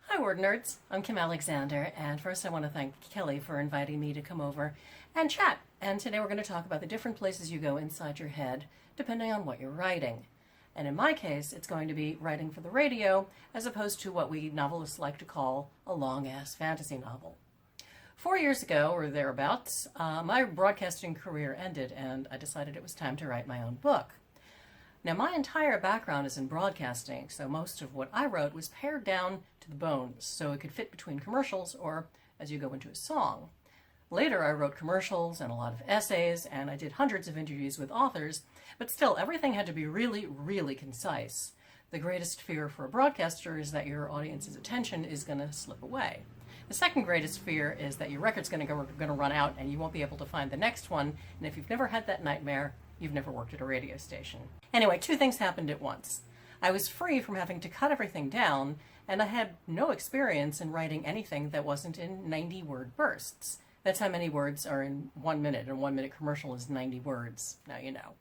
Hi WordNerds, I'm Kim Alexander, and first I want to thank Kelly for inviting me to come over and chat. And today we're going to talk about the different places you go inside your head depending on what you're writing. And in my case, it's going to be writing for the radio as opposed to what we novelists like to call a long-ass fantasy novel. 4 years ago, or thereabouts, my broadcasting career ended and I decided it was time to write my own book. Now, my entire background is in broadcasting, so most of what I wrote was pared down to the bones, so it could fit between commercials or as you go into a song. Later, I wrote commercials and a lot of essays, and I did hundreds of interviews with authors, but still, everything had to be really, really concise. The greatest fear for a broadcaster is that your audience's attention is going to slip away. The second greatest fear is that your record's going to run out and you won't be able to find the next one, and if you've never had that nightmare, you've never worked at a radio station. Anyway, two things happened at once. I was free from having to cut everything down, and I had no experience in writing anything that wasn't in 90-word bursts. That's how many words are in 1 minute, and a 1-minute commercial is 90 words. Now you know.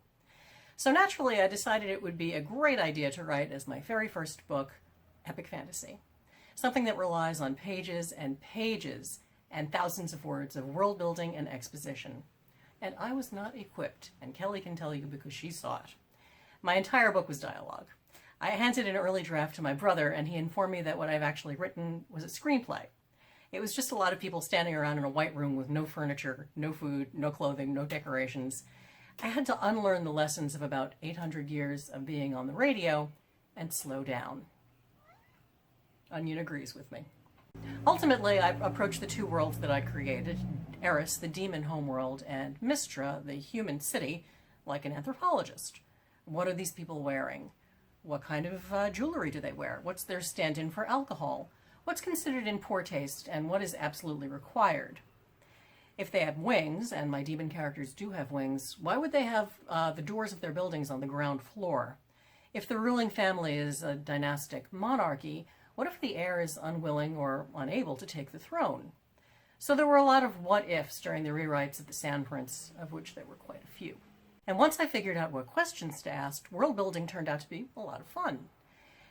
So naturally, I decided it would be a great idea to write as my very first book, epic fantasy. Something that relies on pages and pages and thousands of words of world building and exposition. And I was not equipped, and Kelly can tell you because she saw it. My entire book was dialogue. I handed an early draft to my brother, and he informed me that what I've actually written was a screenplay. It was just a lot of people standing around in a white room with no furniture, no food, no clothing, no decorations. I had to unlearn the lessons of about 800 years of being on the radio and slow down. Onion agrees with me. Ultimately, I approached the two worlds that I created, Eris, the demon homeworld, and Mystra, the human city, like an anthropologist. What are these people wearing? What kind of jewelry do they wear? What's their stand-in for alcohol? What's considered in poor taste, and what is absolutely required? If they have wings, and my demon characters do have wings, why would they have the doors of their buildings on the ground floor? If the ruling family is a dynastic monarchy, what if the heir is unwilling or unable to take the throne? So there were a lot of what-ifs during the rewrites of the Sand Prince, of which there were quite a few. And once I figured out what questions to ask, world building turned out to be a lot of fun.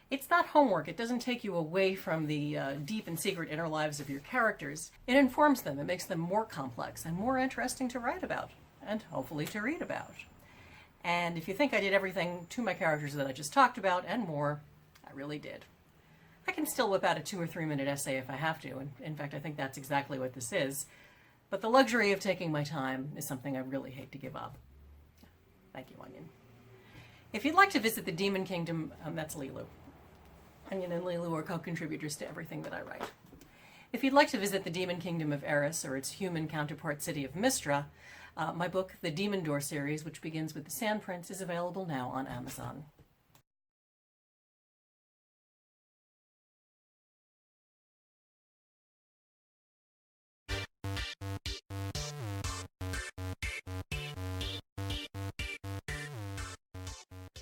It's not homework. It doesn't take you away from the deep and secret inner lives of your characters. It informs them. It makes them more complex and more interesting to write about, and hopefully to read about. And if you think I did everything to my characters that I just talked about and more, I really did. I can still whip out a 2 or 3 minute essay if I have to, and in fact I think that's exactly what this is. But the luxury of taking my time is something I really hate to give up. Thank you, Onion. If you'd like to visit the Demon Kingdom, that's Lilu. Onion and Lilu are co-contributors to everything that I write. If you'd like to visit the Demon Kingdom of Eris, or its human counterpart city of Mystra, my book, The Demon Door series, which begins with the Sand Prince, is available now on Amazon.